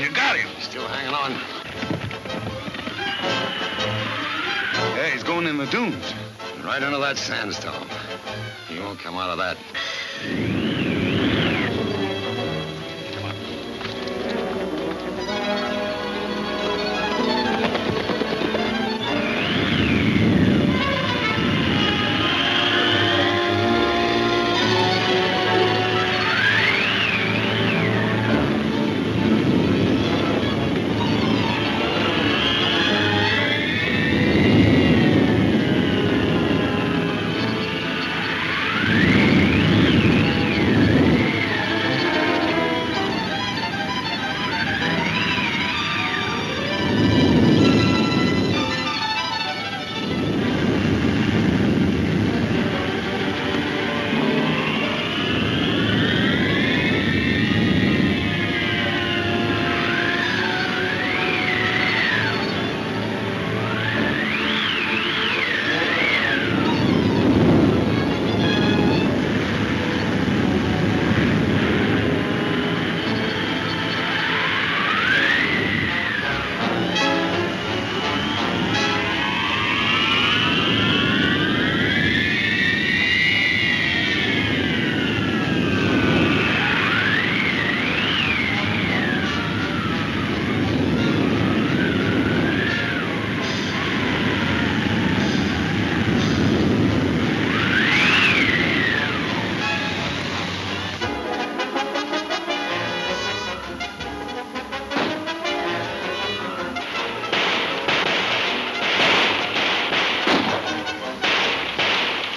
You got him. Still hanging on. Yeah, he's going in the dunes. Right under that sandstorm. He won't come out of that.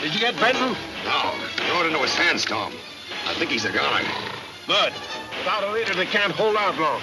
Did you get Benton? No, he rode into a sandstorm. I think he's a goner. Good. Without a leader, they can't hold out long.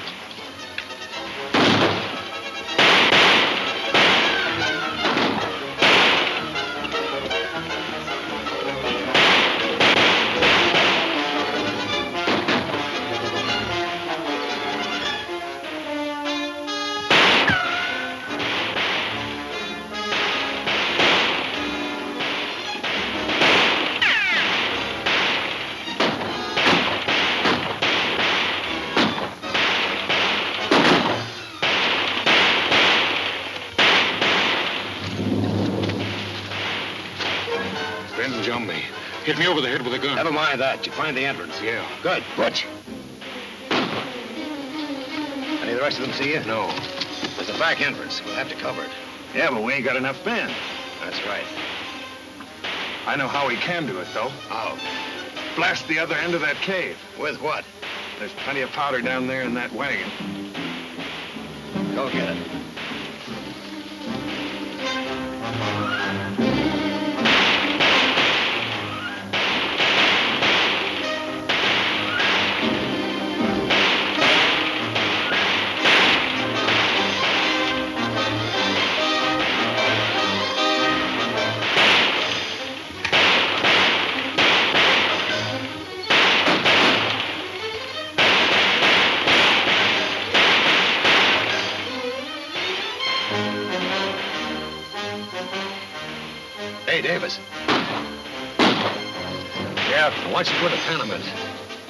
Benton jumped me. Hit me over the head with a gun. Never mind that. You find the entrance. Yeah. Good. Butch. Any of the rest of them see you? No. There's a back entrance. We'll have to cover it. Yeah, but we ain't got enough men. That's right. I know how we can do it, though. How? Blast the other end of that cave. With what? There's plenty of powder down there in that wagon. Go get it. Hey, Davis. Yeah. I want you to put a pen a minute.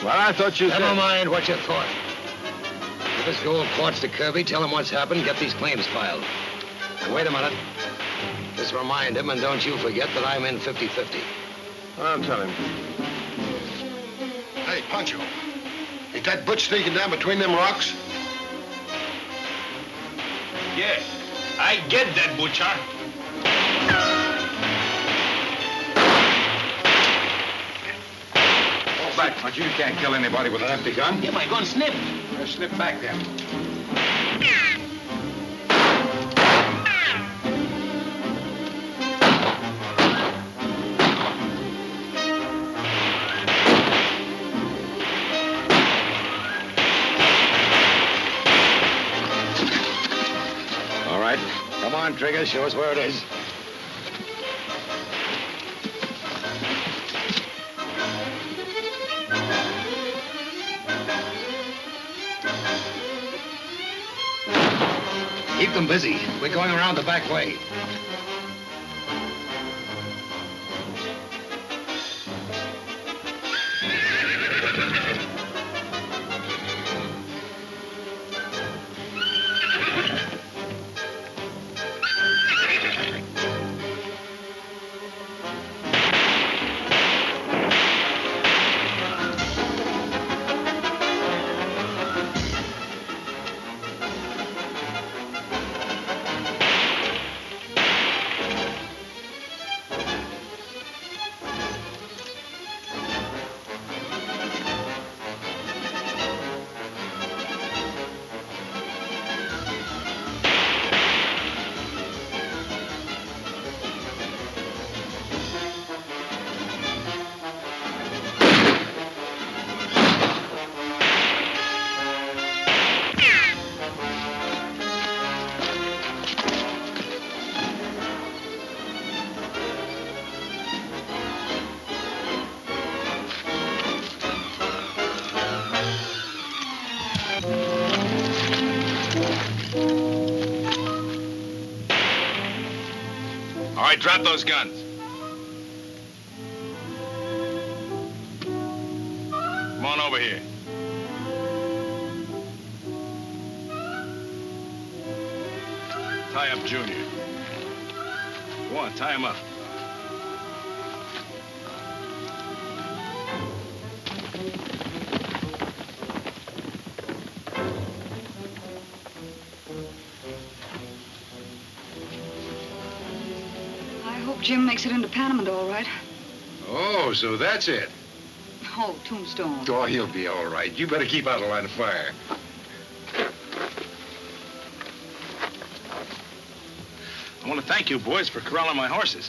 Well, I thought you Never said... mind what you thought. Give this gold quartz to Kirby, tell him what's happened, get these claims filed. And wait a minute. Just remind him, and don't you forget that I'm in 50-50. I'll tell him. Hey, Pancho. Ain't that Butch sneaking down between them rocks? Yeah, I get that, Butcher. Fall back, Puncher. You can't kill anybody with an empty gun. Yeah, my gun snipped. Slip back then. All right. Come on, Trigger. Show us where it is. Keep them busy. We're going around the back way. right, drop those guns. Come on over here. Tie up Junior. Go on, tie him up. I hope Jim makes it into Panama all right. Oh, so that's it. Oh, Tombstone. Oh, he'll be all right. You better keep out of line of fire. I want to thank you boys for corralling my horses.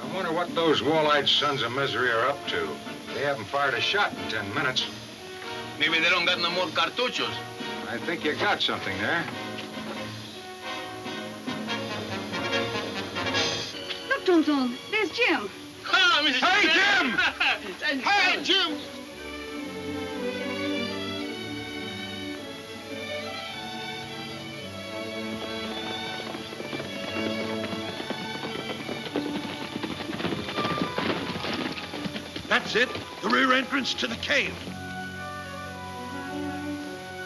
I wonder what those wall-eyed sons of misery are up to. They haven't fired a shot in 10 minutes. Maybe they don't got no more cartuchos. I think you got something there. Look, Tombstone, there's Jim. Oh, Mrs. Hey, Jim! Hey, Jim! That's it. The rear entrance to the cave.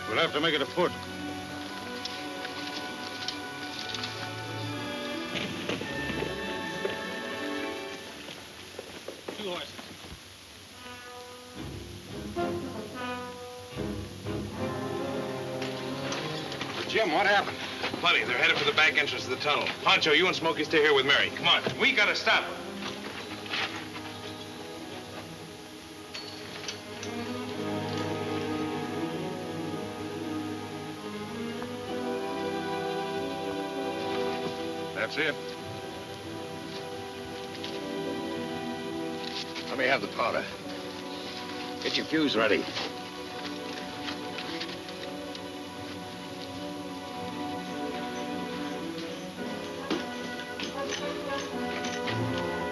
We'll have to make it afoot. Two horses. Jim, what happened? Plenty. They're headed for the back entrance of the tunnel. Pancho, you and Smokey stay here with Mary. Come on. We gotta stop them. That's it. Let me have the powder. Get your fuse ready.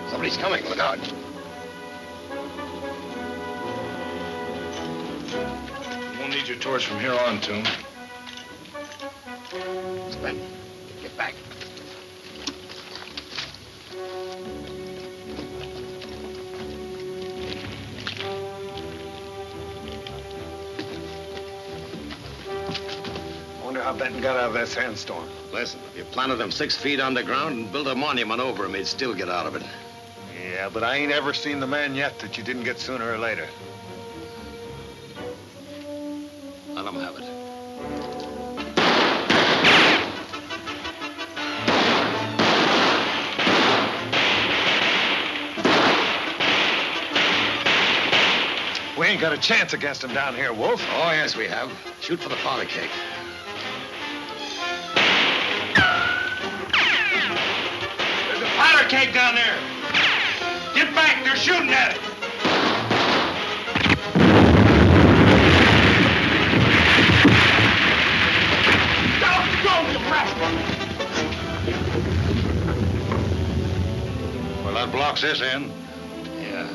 Somebody's coming. Look out. We'll need your torch from here on, Toom. It's Benton. Get back. Wonder how Benton got out of that sandstorm. Listen, if you planted him 6 feet underground and built a monument over him, he'd still get out of it. Yeah, but I ain't ever seen the man yet that you didn't get sooner or later. Let him have it. We ain't got a chance against him down here, Wolf. Oh, yes, we have. Shoot for the powder keg. There's a powder keg down there. Get back. They're shooting at it. Go, you rascal. Well, that blocks this end. Yeah.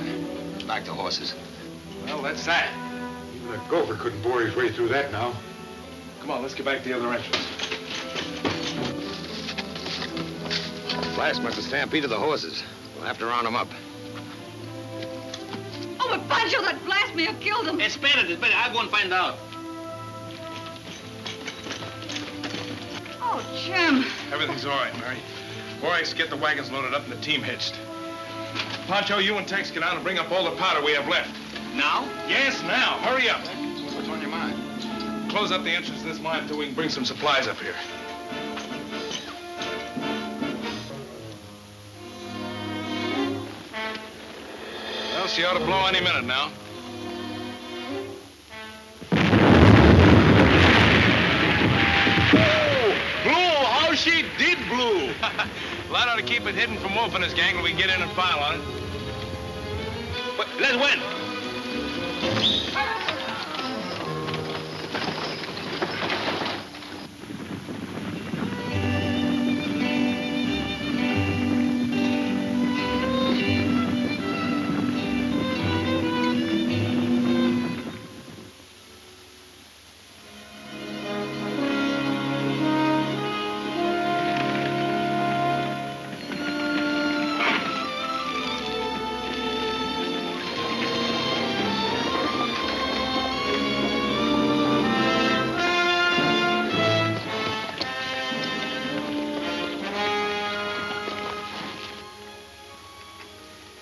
Back to horses. Well, that's that. Even a gopher couldn't bore his way through that now. Come on, let's get back to the other entrance. Flash must have stampeded the horses. We'll have to round them up. Oh, but Pancho, that blast may have killed him. Espérate. I'll go and find out. Oh, Jim. Everything's all right, Mary. Boys, get the wagons loaded up and the team hitched. Pancho, you and Tex get out and bring up all the powder we have left. Now? Yes, now. Hurry up. What's on your mind? Close up the entrance to this mine until we can bring some supplies up here. Well, she ought to blow any minute now. Oh, blew! How she did blew! Well, ought to keep it hidden from Wolf and his gang when we get in and file on it. But let's win.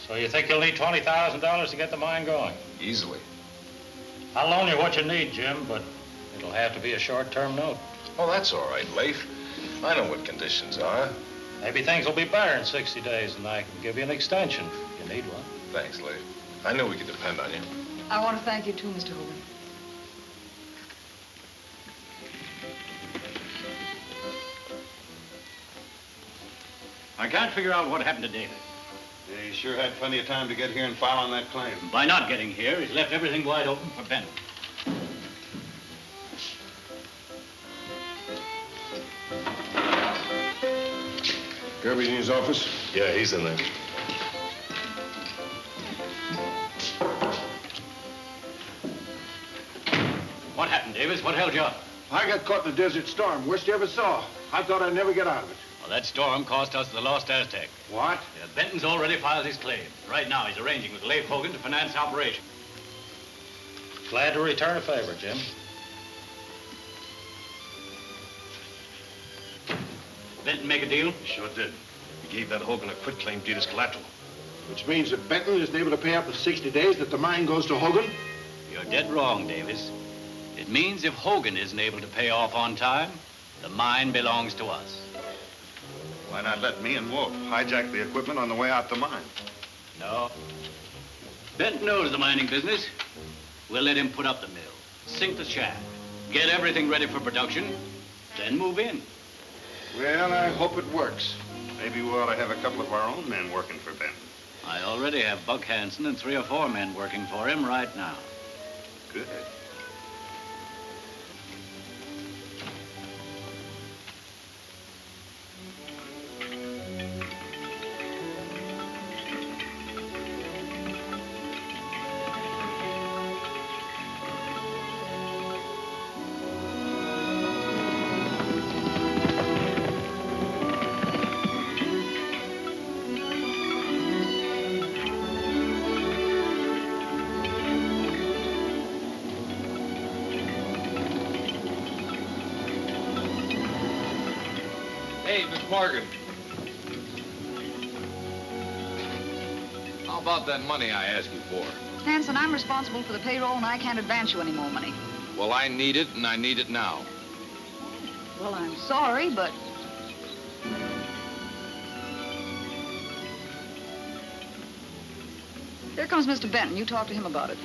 So you think you'll need $20,000 to get the mine going? Easily. I'll loan you what you need, Jim, but it'll have to be a short-term note. Oh, that's all right, Leif. I know what conditions are. Maybe things will be better in 60 days, and I can give you an extension if you need one. Thanks, Leif. I knew we could depend on you. I want to thank you, too, Mr. Hogan. I can't figure out what happened to David. Yeah, he sure had plenty of time to get here and file on that claim. By not getting here, he's left everything wide open for Benton. Kirby's in his office? Yeah, he's in there. What happened, Davis? What held you up? I got caught in a desert storm. Worst you ever saw. I thought I'd never get out of it. Well, that storm cost us the Lost Aztec. What? Yeah, Benton's already filed his claim. Right now, he's arranging with Leif Hogan to finance the operation. Glad to return a favor, Jim. Benton make a deal? He sure did. He gave that Hogan a quitclaim deed as collateral. Which means that Benton isn't able to pay up in 60 days, that the mine goes to Hogan? You're dead wrong, Davis. It means if Hogan isn't able to pay off on time, the mine belongs to us. Why not let me and Wolf hijack the equipment on the way out the mine? No. Benton knows the mining business. We'll let him put up the mill, sink the shaft, get everything ready for production, then move in. Well, I hope it works. Maybe we ought to have a couple of our own men working for Benton. I already have Buck Hansen and 3 or 4 men working for him right now. Good. Hey, Miss Morgan. How about that money I asked you for? Hanson, I'm responsible for the payroll, and I can't advance you any more money. Well, I need it, and I need it now. Well, I'm sorry, but... Here comes Mr. Benton. You talk to him about it.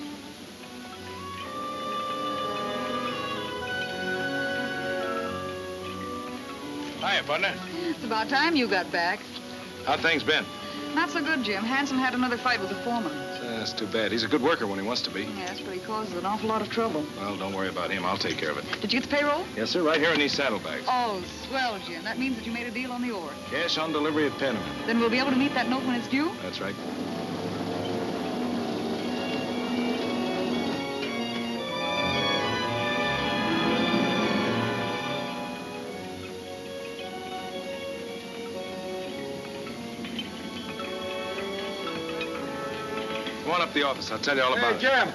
Hiya, partner. It's about time you got back. How'd things been? Not so good, Jim. Hanson had another fight with the foreman. That's too bad. He's a good worker when he wants to be. Yes, but he causes an awful lot of trouble. Well, don't worry about him. I'll take care of it. Did you get the payroll? Yes, sir. Right here in these saddlebags. Oh, swell, Jim. That means that you made a deal on the ore. Cash on delivery at Penn. Then we'll be able to meet that note when it's due? That's right. Go on up to the office. I'll tell you all about it. Jim.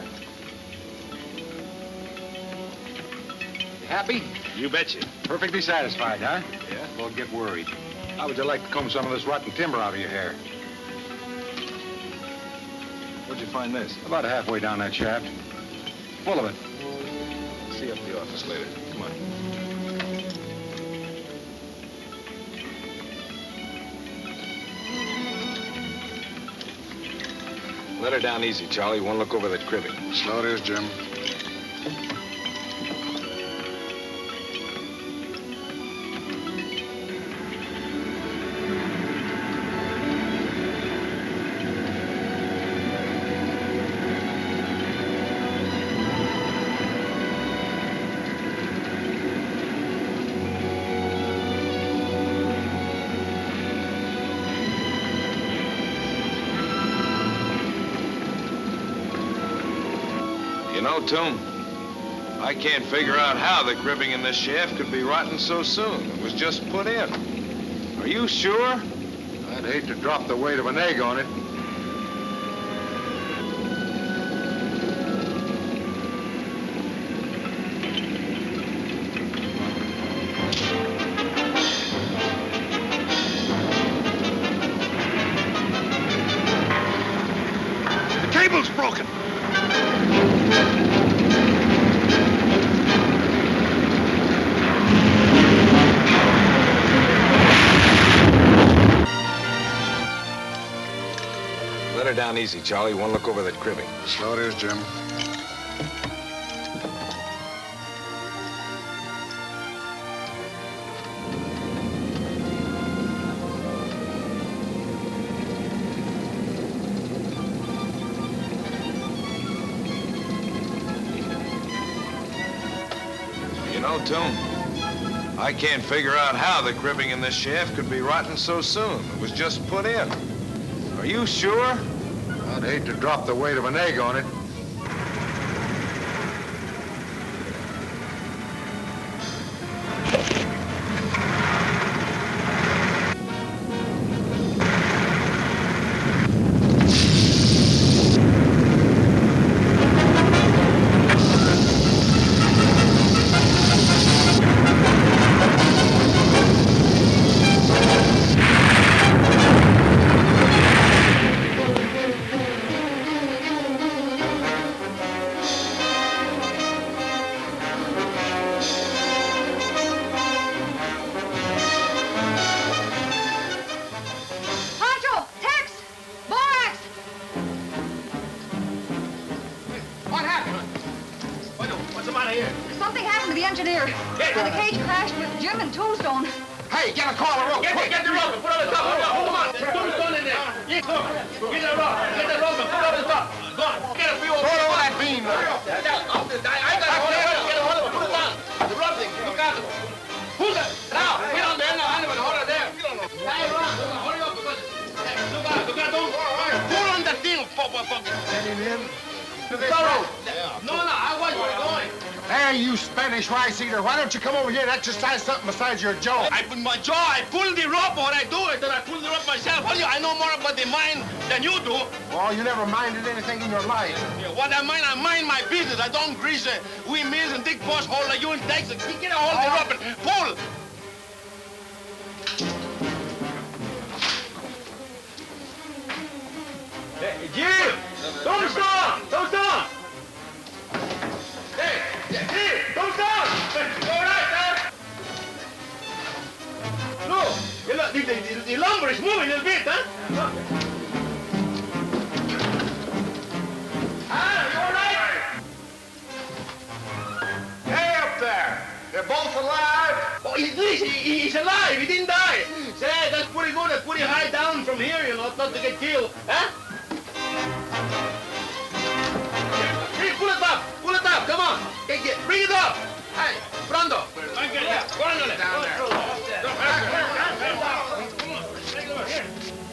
You happy? You betcha. Perfectly satisfied, huh? Yeah? Don't get worried. How would you like to comb some of this rotten timber out of your hair? Where'd you find this? About halfway down that shaft. Full of it. See you up at the office later. Come on. Let her down easy, Charlie. One look over that cribbing. Slow it is, Jim. You know, Tom, I can't figure out how the cribbing in this shaft could be rotten so soon. It was just put in. Are you sure? I'd hate to drop the weight of an egg on it. cable's broken. Let her down easy, Charlie. One look over that cribbing. So it is, Jim. You know, Tom, I can't figure out how the cribbing in this shaft could be rotten so soon. It was just put in. Are you sure? I'd hate to drop the weight of an egg on it. Something happened to the engineer. The cage crashed with Jim and Tombstone. Hey, get a call, a rope. Get the rope and put on the top. Hold on. There's Tombstone in there. Get the rope. Get the rope and put on the top. Go on. Get a few. Throw over that beam. I got a hold of it. Get a hold of it. Put it down. The rope thing. Look out. Pull it. Now. Get on there. Now, hold it there. Hurry up because... Look out. Don't... Pull on the thing. No, I want you going. Hey, you Spanish rice eater, why don't you come over here and exercise something besides your jaw? I put my jaw, I pull the rope when I do it, and I pull the rope myself. I know more about the mine than you do. Well, you never minded anything in your life. Yeah, what I mind my business. I don't grease windmills and dig post holes like you in Texas. Get a hold of the rope and pull. Hey, Jim! Don't stop! Hey, don't stop! All right, sir. Look, the lumber is moving a little bit, huh? You all right? Hey, up there! They're both alive? Oh, he's alive. He didn't die. Say, that's pretty good. That's pretty high down from here, you know, not to get killed, huh? Hey, pull it up. Come on. Bring it up. Hey, pronto.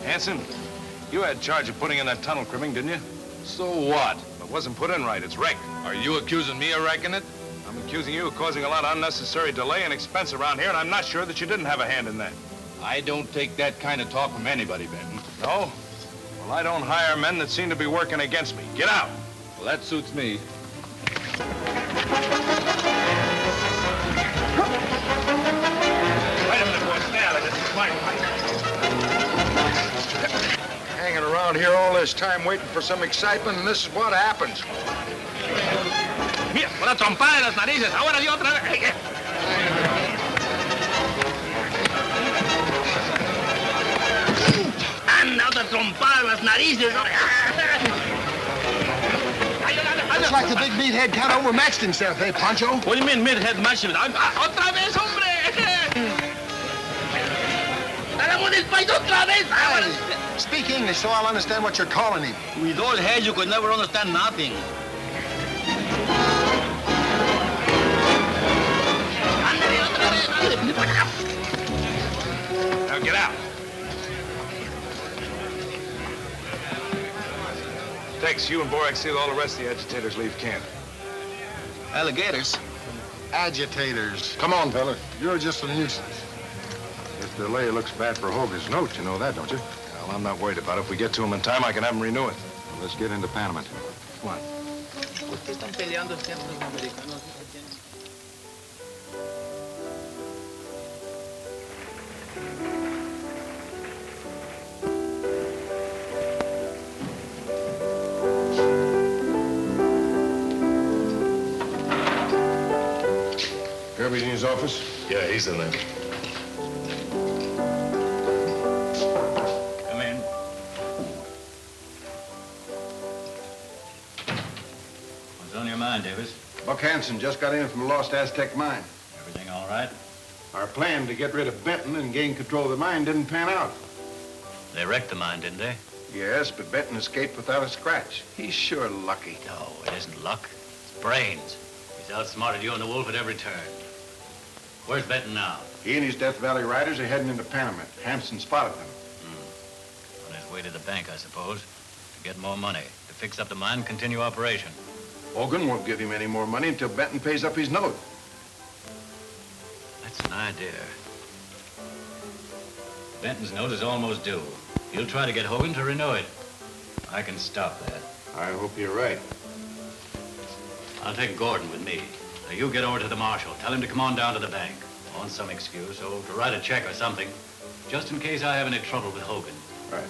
Hanson, you had charge of putting in that tunnel cribbing, didn't you? So what? It wasn't put in right. It's wrecked. Are you accusing me of wrecking it? I'm accusing you of causing a lot of unnecessary delay and expense around here, and I'm not sure that you didn't have a hand in that. I don't take that kind of talk from anybody, Benton. No? Well, I don't hire men that seem to be working against me. Get out. Well, that suits me. Wait a minute, boy. Stay out of this. It's my fight. Hanging around here all this time waiting for some excitement, and this is what happens. Mira, una trompada en las narices. Ahora dio otra vez. Anda, otra trompada en las narices. Looks like the big meathead kind of overmatched himself, eh, Pancho? What do you mean mid-head match? Otra vez, hombre. Hablamos del país otra vez. Hey, speak English so I'll understand what you're calling him. With all heads, you could never understand nothing. Now get out. Tex, you and Borax see that all the rest of the agitators leave camp. Alligators? Agitators. Come on, fella. You're just a nuisance. This delay looks bad for Hogan's note, you know that, don't you? Well, I'm not worried about it. If we get to him in time, I can have him renew it. Well, let's get into Panama. Come on. ¿Por qué están peleando siempre los americanos? Kirby's in his office? Yeah, he's in there. Come in. What's on your mind, Davis? Buck Hanson just got in from the Lost Aztec mine. Everything all right? Our plan to get rid of Benton and gain control of the mine didn't pan out. They wrecked the mine, didn't they? Yes, but Benton escaped without a scratch. He's sure lucky. No, it isn't luck. It's brains. He's outsmarted you and the wolf at every turn. Where's Benton now? He and his Death Valley riders are heading into Panama. Hanson spotted them. On his way to the bank, I suppose, to get more money, to fix up the mine and continue operation. Hogan won't give him any more money until Benton pays up his note. That's an idea. Benton's note is almost due. He'll try to get Hogan to renew it. I can stop that. I hope you're right. I'll take Gordon with me. Now you get over to the marshal. Tell him to come on down to the bank. On some excuse, or to write a check or something, just in case I have any trouble with Hogan. Right.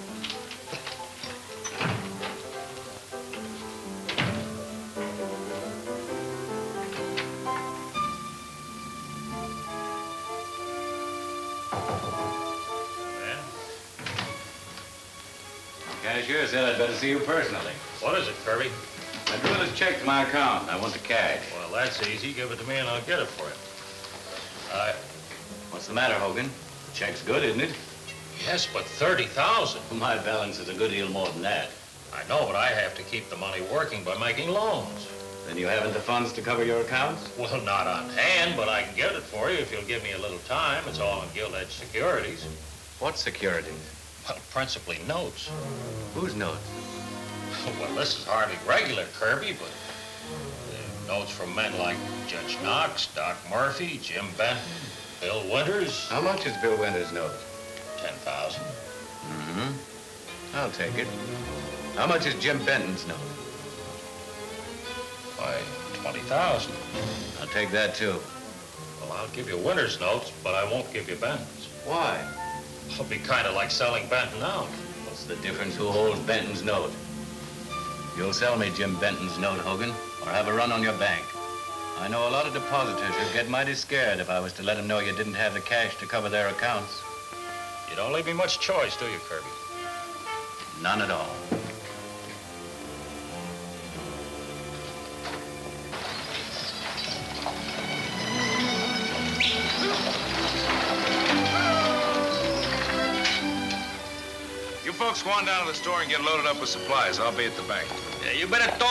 Cashier said I'd better see you personally. What is it, Kirby? I drew this check to my account. I want the cash. Well, that's easy. Give it to me and I'll get it for you. What's the matter, Hogan? The check's good, isn't it? Yes, but 30,000. My balance is a good deal more than that. I know, but I have to keep the money working by making loans. Then you haven't the funds to cover your accounts? Well, not on hand, but I can get it for you if you'll give me a little time. It's all in gilt-edged securities. What securities? Well, principally notes. Whose notes? Well, this is hardly regular, Kirby, but notes from men like Judge Knox, Doc Murphy, Jim Benton, Bill Winters. How much is Bill Winters' note? 10,000. Mm-hmm. I'll take it. How much is Jim Benton's note? Why, 20,000. I'll take that, too. Well, I'll give you Winters' notes, but I won't give you Benton's. Why? It'll be kind of like selling Benton out. What's the difference who holds Benton's note? You'll sell me Jim Benton's note, Hogan, or have a run on your bank. I know a lot of depositors would get mighty scared if I was to let them know you didn't have the cash to cover their accounts. You don't leave me much choice, do you, Kirby? None at all. You folks go on down to the store and get loaded up with supplies. I'll be at the bank. Yeah, you better tell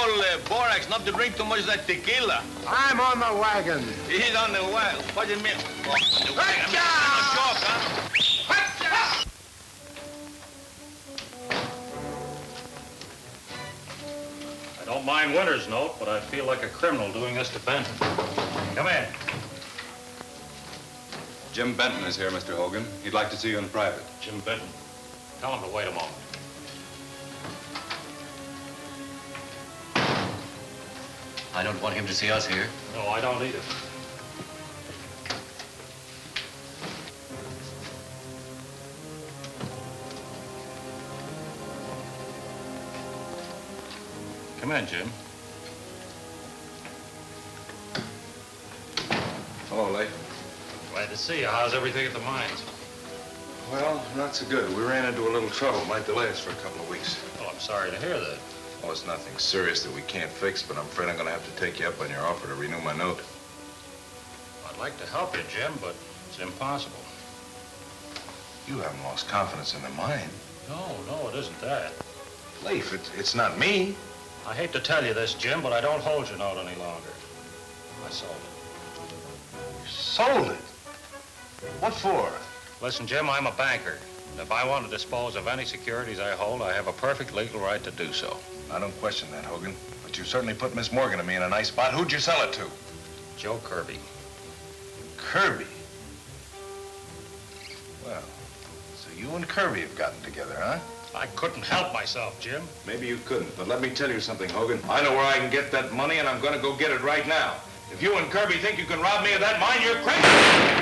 Borax not to drink too much of that tequila. I'm on the wagon. He's on the wagon. What do you mean? Oh, the wagon. I mean, on the chalk, huh? I don't mind Winters' note, but I feel like a criminal doing this to Benton. Come in. Jim Benton is here, Mr. Hogan. He'd like to see you in private. Jim Benton. Tell him to wait a moment. I don't want him to see us here. No, I don't either. Come in, Jim. Hello, Leigh. Glad to see you. How's everything at the mines? Well, not so good. We ran into a little trouble. Might delay us for a couple of weeks. Oh, I'm sorry to hear that. Well, it's nothing serious that we can't fix, but I'm afraid I'm going to have to take you up on your offer to renew my note. I'd like to help you, Jim, but it's impossible. You haven't lost confidence in the mine. No, it isn't that. Leif, it's not me. I hate to tell you this, Jim, but I don't hold your note any longer. I sold it. Sold it? What for? Listen, Jim, I'm a banker. And if I want to dispose of any securities I hold, I have a perfect legal right to do so. I don't question that, Hogan. But you certainly put Miss Morgan and me in a nice spot. Who'd you sell it to? Joe Kirby. Kirby? Well, so you and Kirby have gotten together, huh? I couldn't help myself, Jim. Maybe you couldn't, but let me tell you something, Hogan. I know where I can get that money, and I'm going to go get it right now. If you and Kirby think you can rob me of that mine, you're crazy!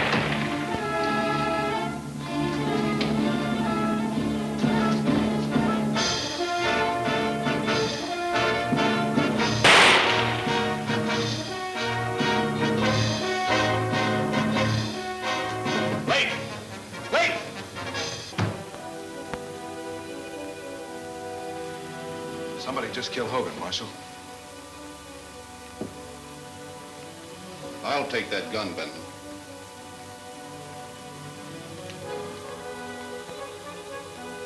just kill Hogan, Marshal. I'll take that gun, Benton.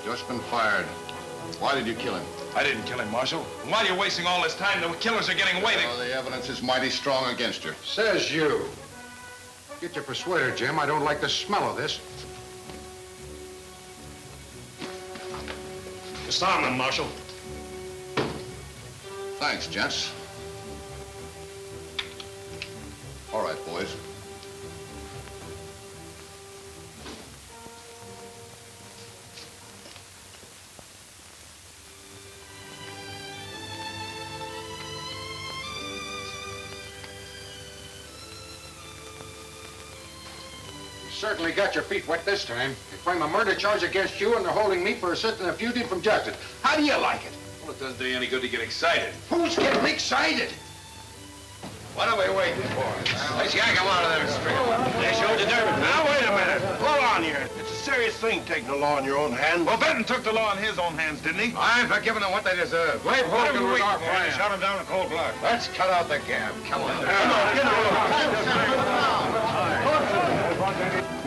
Just been fired. Why did you kill him? I didn't kill him, Marshal. And while you're wasting all this time, the killers are getting away. Well, the evidence is mighty strong against you. Says you. Get your persuader, Jim. I don't like the smell of this. Disarm them, Marshal. Thanks, gents. All right, boys. Certainly got your feet wet this time. They frame a murder charge against you, and they're holding me for assisting a fugitive from justice. How do you like it? Well, it doesn't do you any good to get excited. Who's getting excited? What are we waiting for? Let's yank him out of there, Stringer. They showed the Durbin. Now, wait a minute. Hold on here. It's a serious thing, taking the law in your own hands. Well, Benton took the law in his own hands, didn't he? I'm for giving them what they deserve. Blake Hogan was our friend. Shot him down in cold blood. Let's cut out the gab. Come on.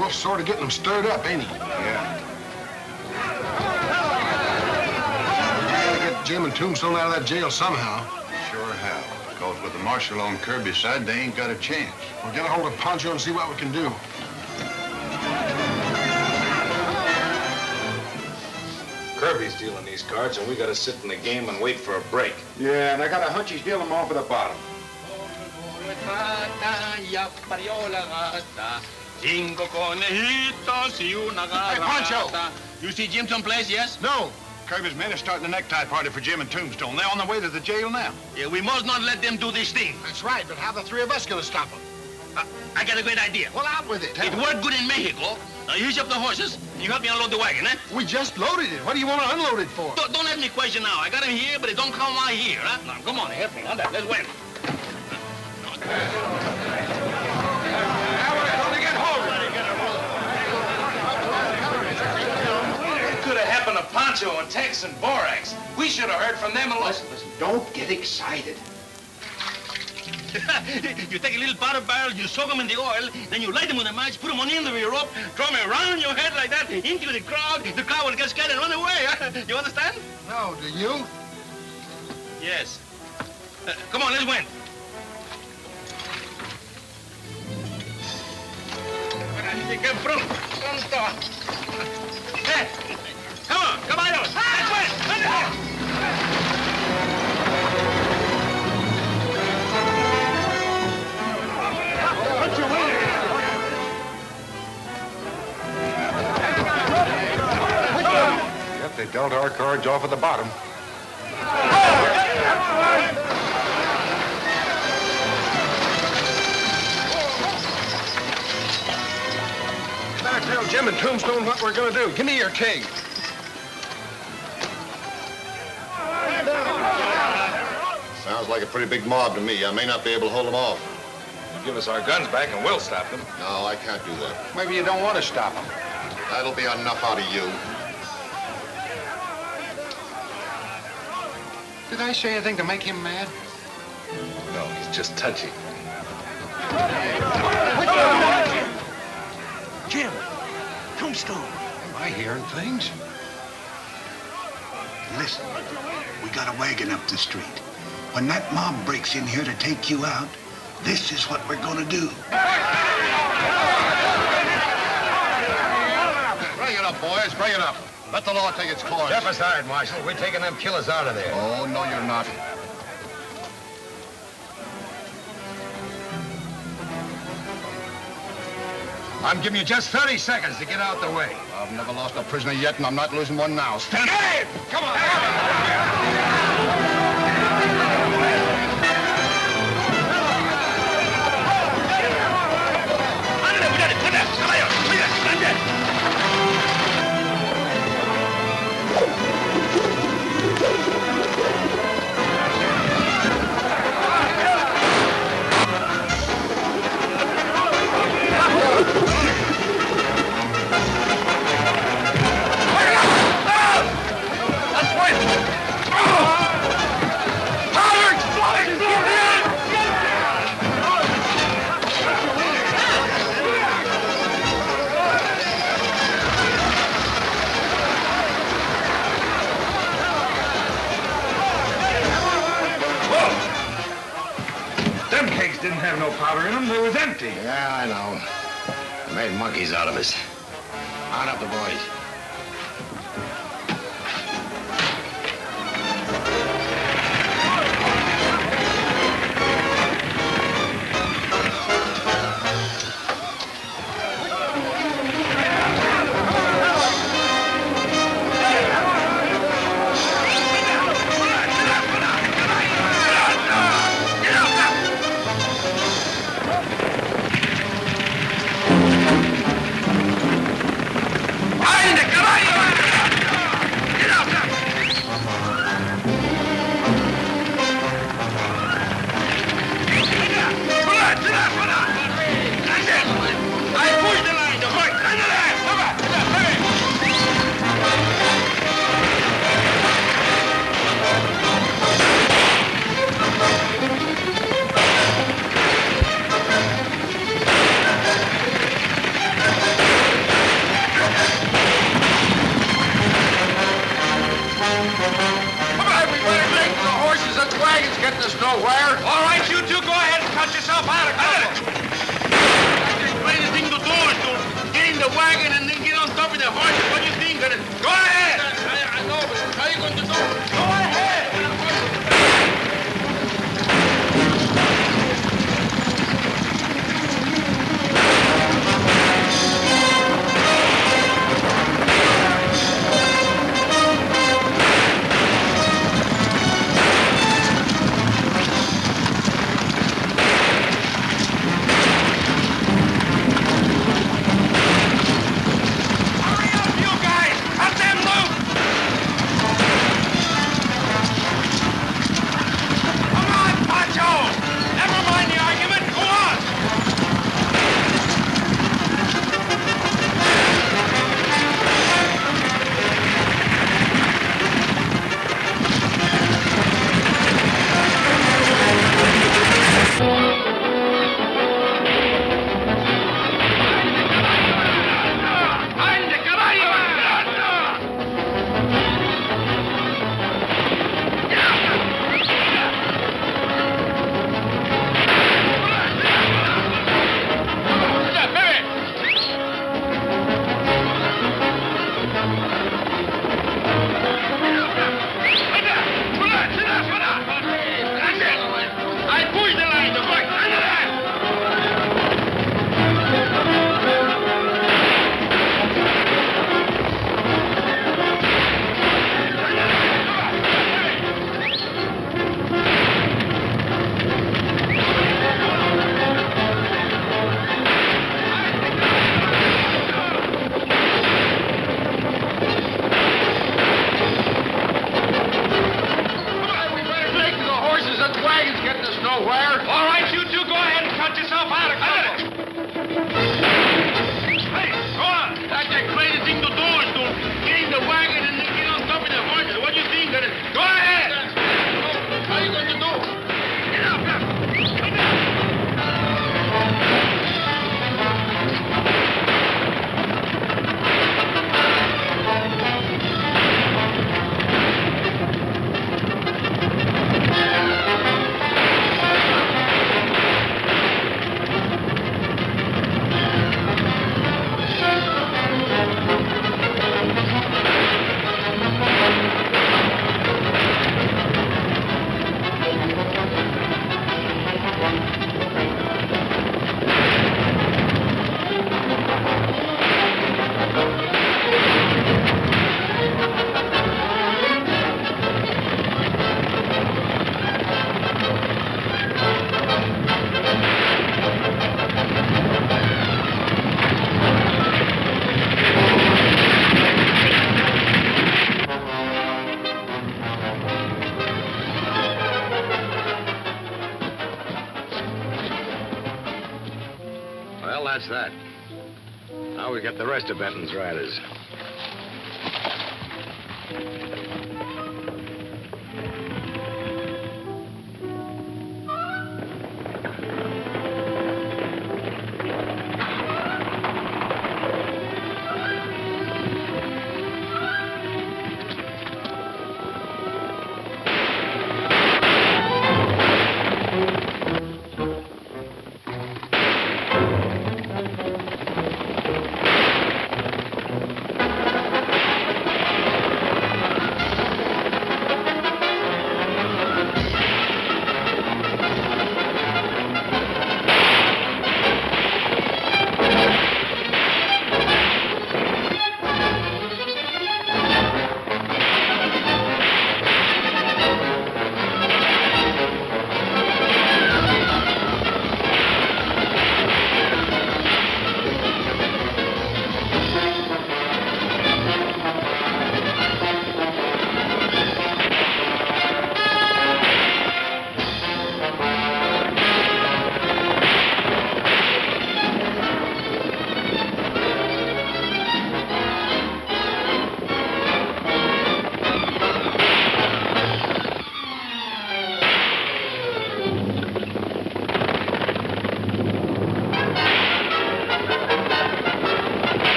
Wolf's sort of getting them stirred up, ain't he? Yeah. Gotta get Jim and Tombstone out of that jail somehow. Sure have. Because with the marshal on Kirby's side, they ain't got a chance. We'll get a hold of Poncho and see what we can do. Kirby's dealing these cards, and we gotta sit in the game and wait for a break. Yeah, and I got a hunch he's dealing them off at the bottom. Hey, Poncho! You see Jim someplace, yes? No. Kirby's men are starting a necktie party for Jim and Tombstone. They're on their way to the jail now. Yeah, we must not let them do this thing. That's right, but how the three of us gonna stop them? I got a great idea. Well, out with it. It worked good in Mexico. Now, you hitch up the horses, and you help me unload the wagon, eh? We just loaded it. What do you want to unload it for? Don't let me question now. I got him here, but it don't come out here, huh? Now, come on, help me. Let's win. It could have happened to Poncho and Tex and Borax. We should have heard from them alone. Listen, don't get excited. You take a little powder barrel, you soak them in the oil, then you light them with a match, put them on the end of your rope, throw them around your head like that into the crowd. The crowd will get scared and run away. Huh? You understand? No, do you? Yes. Come on, let's win. Hey, come on, caballos. Let's win. Yep, they dealt our cards off at the bottom. Better tell Jim and Tombstone what we're gonna do. Give me your keg. Sounds like a pretty big mob to me. I may not be able to hold them off. Give us our guns back and we'll stop them. No, I can't do that. Maybe you don't want to stop them. That'll be enough out of you. Did I say anything to make him mad? No, he's just touchy. Jim, Tombstone. Am I hearing things? Listen, we got a wagon up the street. When that mob breaks in here to take you out, this is what we're gonna do. Bring it up, boys. Bring it up. Let the law take its course. Step aside, Marshal. We're taking them killers out of there. Oh, no, you're not. I'm giving you just 30 seconds to get out the way. I've never lost a prisoner yet, and I'm not losing one now. Stand up! Hey! Come on! Let's win! didn't have no powder in them. They was empty. Yeah, I know. They made monkeys out of us. On up the boys. Nowhere. All right, you two go ahead and cut yourself out of it. The greatest thing to do is to get in the wagon and then get on top of the horses. What do you think? Go ahead. I know, but how are you going to do it? Go ahead. That's that. Now we got the rest of Benton's riders.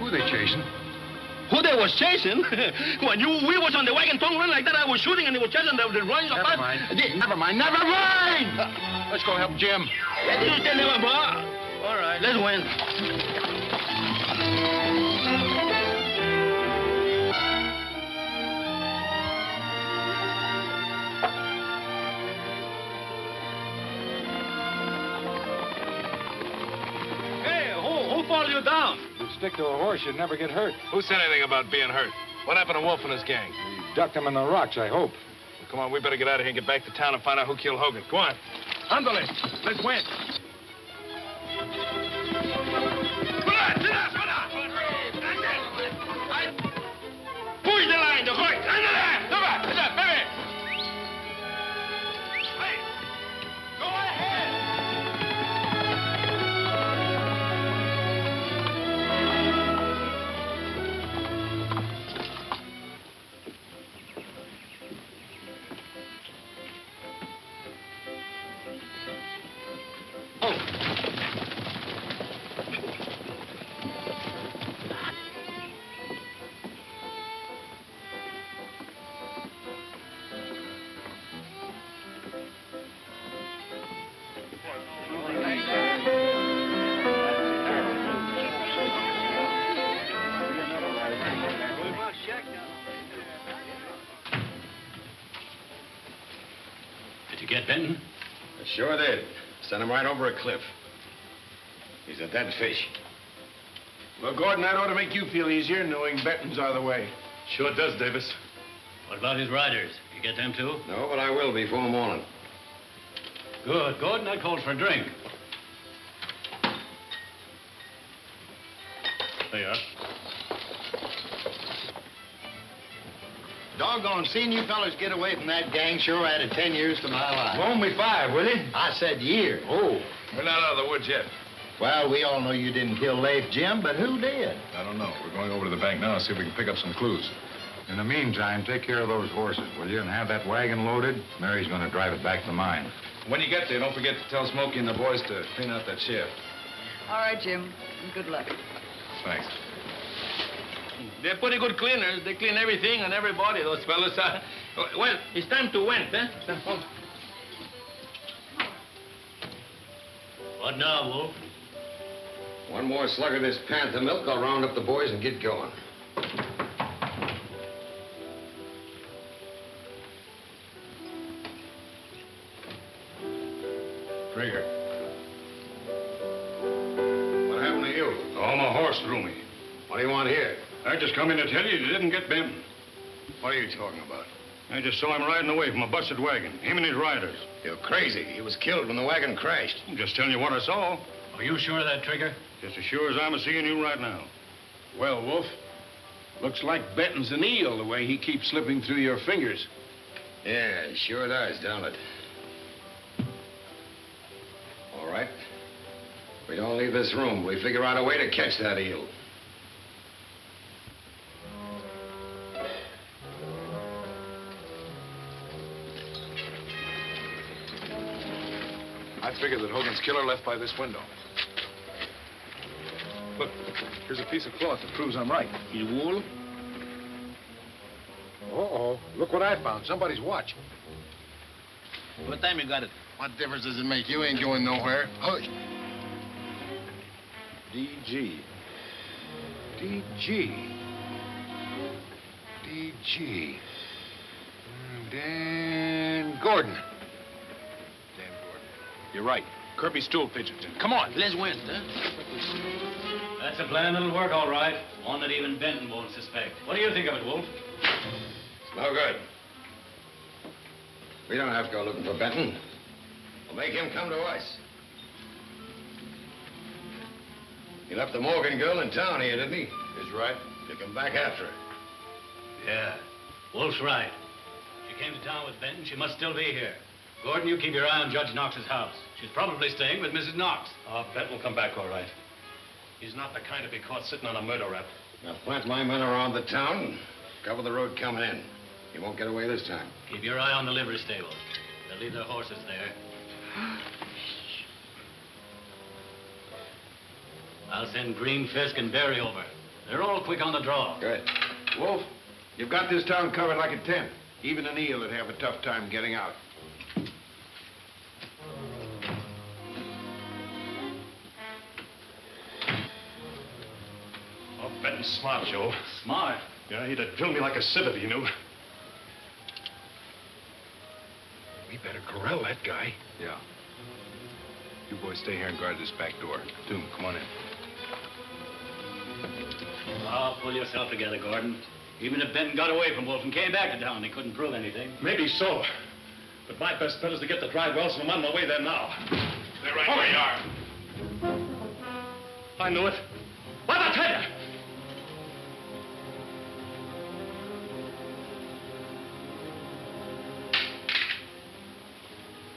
Who are they chasing? Who they was chasing? When we was on the wagon, tongue run like that, I was shooting and they was chasing the running Never mind. Never mind. Never mind! Let's go help Jim. All right, let's win. Hey, who followed you down? If you stick to a horse, you'd never get hurt. Who said anything about being hurt? What happened to Wolf and his gang? You ducked him in the rocks, I hope. Well, come on, we better get out of here and get back to town and find out who killed Hogan. Go on. Ándale, let's win. Push the line, the horse. Ándale, go back, baby. Hey, go ahead. Did you get Benton? I sure did. Sent him right over a cliff. He's a dead fish. Well, Gordon, that ought to make you feel easier knowing Benton's out of the way. Sure does, Davis. What about his riders? You get them too? No, but I will before morning. Good. Gordon, I called for a drink. There you are. Doggone, seeing you fellas get away from that gang sure added 10 years to my life. Only 5, will he? I said years. Oh. We're not out of the woods yet. Well, we all know you didn't kill Leif, Jim, but who did? I don't know. We're going over to the bank now to see if we can pick up some clues. In the meantime, take care of those horses, will you? And have that wagon loaded. Mary's going to drive it back to the mine. When you get there, don't forget to tell Smokey and the boys to clean out that shaft. All right, Jim. And good luck. Thanks. They're pretty good cleaners. They clean everything and everybody, those fellas. Well, it's time to win, eh? What now, Wolf? One more slug of this panther milk, I'll round up the boys and get going. Trigger. What happened to you? Oh, my horse threw me. What do you want here? I just come in to tell you didn't get Benton. What are you talking about? I just saw him riding away from a busted wagon, him and his riders. You're crazy. He was killed when the wagon crashed. I'm just telling you what I saw. Are you sure of that, Trigger? Just as sure as I'm seeing you right now. Well, Wolf, looks like Benton's an eel the way he keeps slipping through your fingers. Yeah, it sure does, don't it? All right. We don't leave this room. We figure out a way to catch that eel. I figured that Hogan's killer left by this window. Look, here's a piece of cloth that proves I'm right. His wool? Uh-oh. Look what I found. Somebody's watch. What time you got it? What difference does it make? You ain't going nowhere. Hush. DG. DG. DG. Dan Gordon. You're right. Kirby stool pigeons. Come on. Let's win, huh? That's a plan that'll work, all right. One that even Benton won't suspect. What do you think of it, Wolf? It's no good. We don't have to go looking for Benton. We'll make him come to us. He left the Morgan girl in town here, didn't he? He's right. You come back after her. Yeah. Wolf's right. She came to town with Benton. She must still be here. Gordon, you keep your eye on Judge Knox's house. She's probably staying with Mrs. Knox. Benton will come back all right. He's not the kind to be caught sitting on a murder rap. Now plant my men around the town. Cover the road coming in. He won't get away this time. Keep your eye on the livery stable. They'll leave their horses there. I'll send Green, Fisk, and Barry over. They're all quick on the draw. Good. Wolf, you've got this town covered like a tent. Even an eel would have a tough time getting out. Oh, Benton's smart, Joe. Smart. Yeah, he'd have drilled me like a sieve if he knew. We better corral that guy. Yeah. You boys stay here and guard this back door. Toom, come on in. Oh, pull yourself together, Gordon. Even if Benton got away from Wolf and came back to town, he couldn't prove anything. Maybe so. But my best bet is to get the dry wells, and I'm on my way there now. They're right where you are. I knew it. What'd I tell you?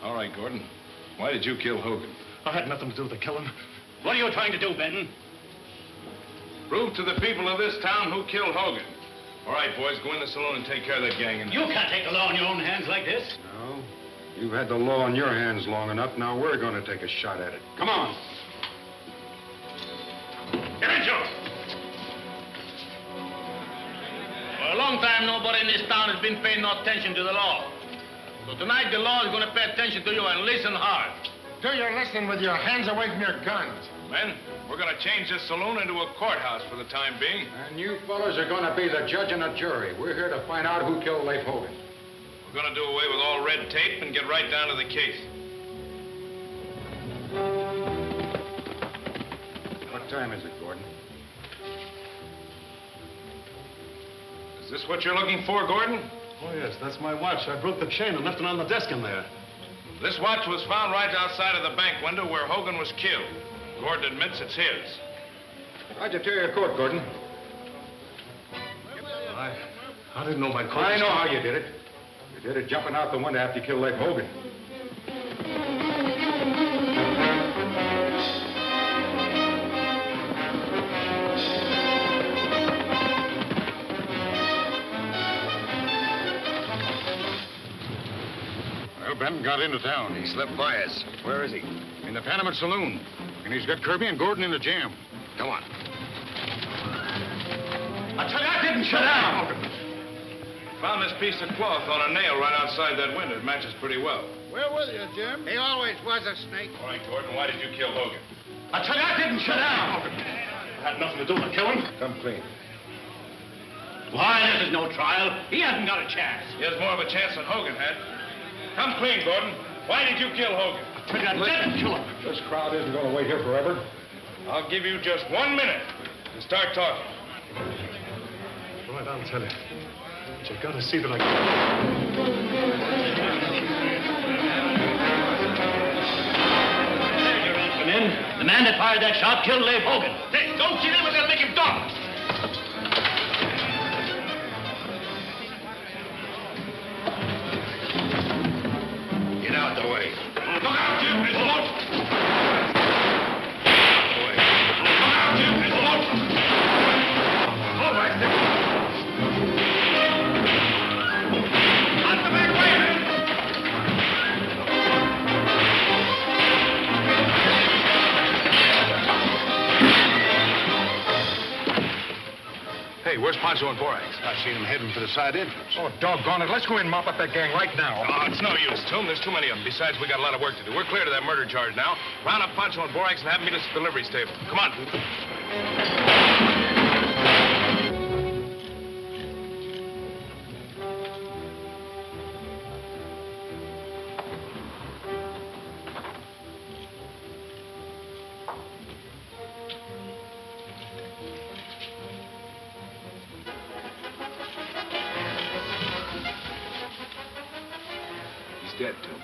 All right, Gordon. Why did you kill Hogan? I had nothing to do with the killing. What are you trying to do, Benton? Prove to the people of this town who killed Hogan. All right, boys, go in the saloon and take care of that gang. You can't take the law in your own hands like this. No. You've had the law in your hands long enough. Now we're going to take a shot at it. Come on. Get in, Joe. For a long time, nobody in this town has been paying no attention to the law. So tonight, the law is going to pay attention to you and listen hard. Do your listening with your hands away from your guns. Men, we're going to change this saloon into a courthouse for the time being. And you fellas are going to be the judge and the jury. We're here to find out who killed Leif Hogan. We're going to do away with all red tape and get right down to the case. What time is it, Gordon? Is this what you're looking for, Gordon? Oh, yes, that's my watch. I broke the chain and left it on the desk in there. This watch was found right outside of the bank window where Hogan was killed. Gordon admits it's his. How'd you tear your coat, Gordon? I didn't know my coat. I know how you did it. You did it jumping out the window after you killed Leif Hogan. Well, Benton got into town. He slipped by us. Where is he? In the Panamint Saloon. And he's got Kirby and Gordon in the jam. Come on. I tell you, I didn't shut down. Found this piece of cloth on a nail right outside that window. It matches pretty well. We're with you, Jim. He always was a snake. All right, Gordon, why did you kill Hogan? I tell you, I didn't shut down. I had nothing to do with the killing. Come clean. Why, this is no trial. He hasn't got a chance. He has more of a chance than Hogan had. Come clean, Gordon. Why did you kill Hogan? I tell you, I didn't kill him. This crowd isn't going to wait here forever. I'll give you just 1 minute to start talking. All right, I'll tell you. But you've got to see that I... There, your answer, men. The man that fired that shot killed Leif Hogan. Hey, don't kill him or they'll make him talk. Get out the way. Look out, Jim. It's a boat. Out the way. Look out, Jim. It's a boat. All right, then. Out the back way, man. Hey, where's Pancho and Borax? I seen him heading for the side entrance. Oh, doggone it. Let's go in and mop up that gang right now. Oh, it's no use, Toom. There's too many of them. Besides, we got a lot of work to do. We're clear to that murder charge now. Round up Pancho and Borax and have them meet us at the delivery stable. Come on. He's dead, Toom.